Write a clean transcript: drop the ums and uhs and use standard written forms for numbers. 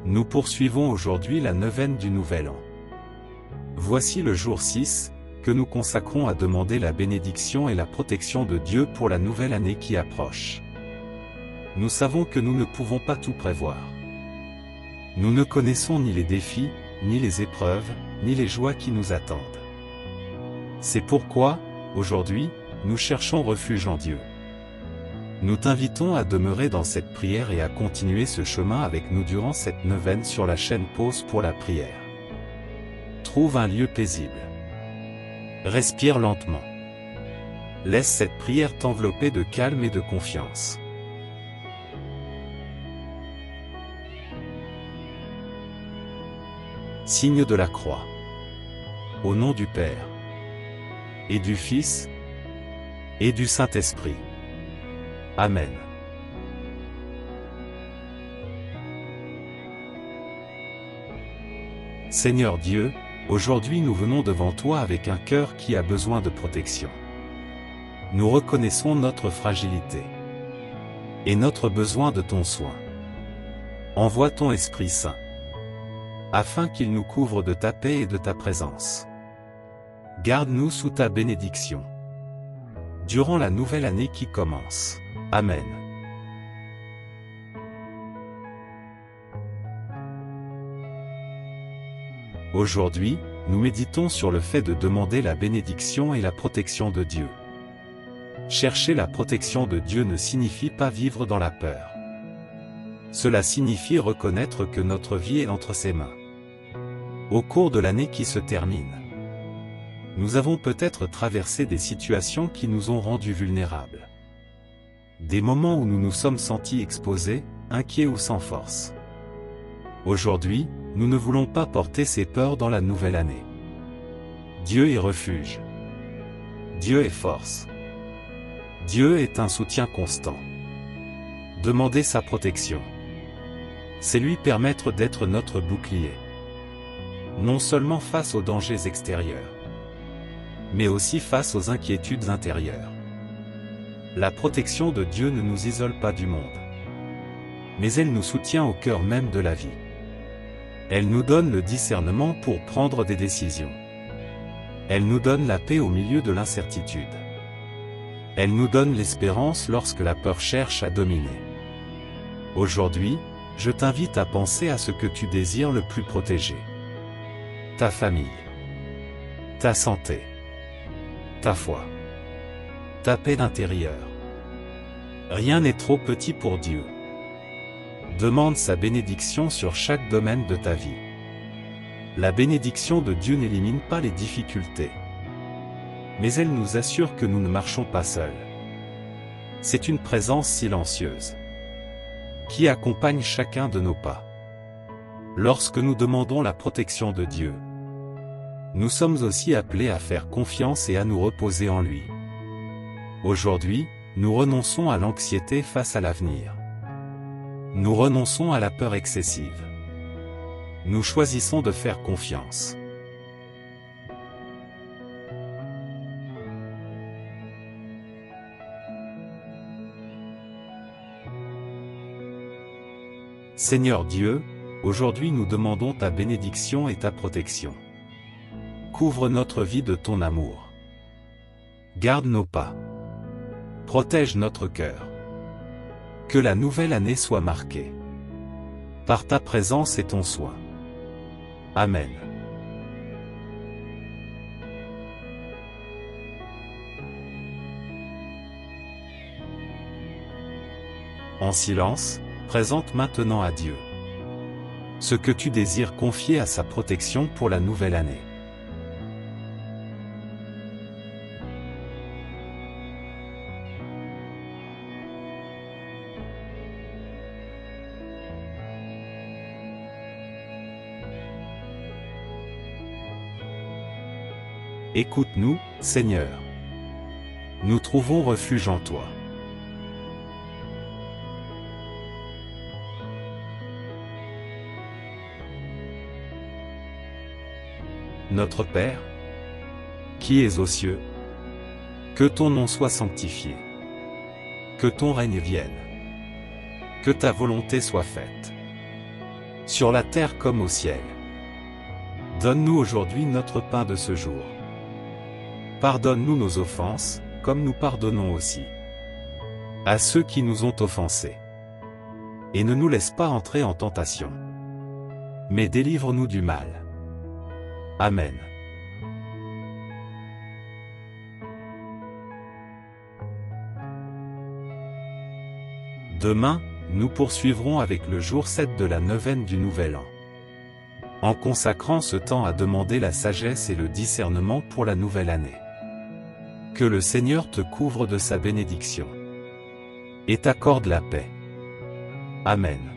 Nous poursuivons aujourd'hui la neuvaine du Nouvel An. Voici le jour 6, que nous consacrons à demander la bénédiction et la protection de Dieu pour la nouvelle année qui approche. Nous savons que nous ne pouvons pas tout prévoir. Nous ne connaissons ni les défis, ni les épreuves, ni les joies qui nous attendent. C'est pourquoi, aujourd'hui, nous cherchons refuge en Dieu. Nous t'invitons à demeurer dans cette prière et à continuer ce chemin avec nous durant cette neuvaine sur la chaîne Pause pour la prière. Trouve un lieu paisible. Respire lentement. Laisse cette prière t'envelopper de calme et de confiance. Signe de la croix. Au nom du Père, et du Fils, et du Saint-Esprit. Amen. Seigneur Dieu, aujourd'hui nous venons devant toi avec un cœur qui a besoin de protection. Nous reconnaissons notre fragilité et notre besoin de ton soin. Envoie ton Esprit Saint, afin qu'il nous couvre de ta paix et de ta présence. Garde-nous sous ta bénédiction durant la nouvelle année qui commence. Amen. Aujourd'hui, nous méditons sur le fait de demander la bénédiction et la protection de Dieu. Chercher la protection de Dieu ne signifie pas vivre dans la peur. Cela signifie reconnaître que notre vie est entre ses mains. Au cours de l'année qui se termine, nous avons peut-être traversé des situations qui nous ont rendus vulnérables. Des moments où nous nous sommes sentis exposés, inquiets ou sans force. Aujourd'hui, nous ne voulons pas porter ces peurs dans la nouvelle année. Dieu est refuge. Dieu est force. Dieu est un soutien constant. Demandez sa protection. C'est lui permettre d'être notre bouclier. Non seulement face aux dangers extérieurs, mais aussi face aux inquiétudes intérieures. La protection de Dieu ne nous isole pas du monde, mais elle nous soutient au cœur même de la vie. Elle nous donne le discernement pour prendre des décisions. Elle nous donne la paix au milieu de l'incertitude. Elle nous donne l'espérance lorsque la peur cherche à dominer. Aujourd'hui, je t'invite à penser à ce que tu désires le plus protéger. Ta famille, ta santé, ta foi, ta paix intérieure. Rien n'est trop petit pour Dieu. Demande sa bénédiction sur chaque domaine de ta vie. La bénédiction de Dieu n'élimine pas les difficultés, mais elle nous assure que nous ne marchons pas seuls. C'est une présence silencieuse qui accompagne chacun de nos pas. Lorsque nous demandons la protection de Dieu, nous sommes aussi appelés à faire confiance et à nous reposer en lui. Aujourd'hui, nous renonçons à l'anxiété face à l'avenir. Nous renonçons à la peur excessive. Nous choisissons de faire confiance. Seigneur Dieu, aujourd'hui nous demandons ta bénédiction et ta protection. Couvre notre vie de ton amour. Garde nos pas. Protège notre cœur. Que la nouvelle année soit marquée par ta présence et ton soin. Amen. En silence, présente maintenant à Dieu ce que tu désires confier à sa protection pour la nouvelle année. Écoute-nous, Seigneur. Nous trouvons refuge en toi. Notre Père, qui es aux cieux, que ton nom soit sanctifié, que ton règne vienne, que ta volonté soit faite, sur la terre comme au ciel. Donne-nous aujourd'hui notre pain de ce jour. Pardonne-nous nos offenses, comme nous pardonnons aussi à ceux qui nous ont offensés. Et ne nous laisse pas entrer en tentation, mais délivre-nous du mal. Amen. Demain, nous poursuivrons avec le jour 7 de la neuvaine du Nouvel An, en consacrant ce temps à demander la sagesse et le discernement pour la nouvelle année. Que le Seigneur te couvre de sa bénédiction et t'accorde la paix. Amen.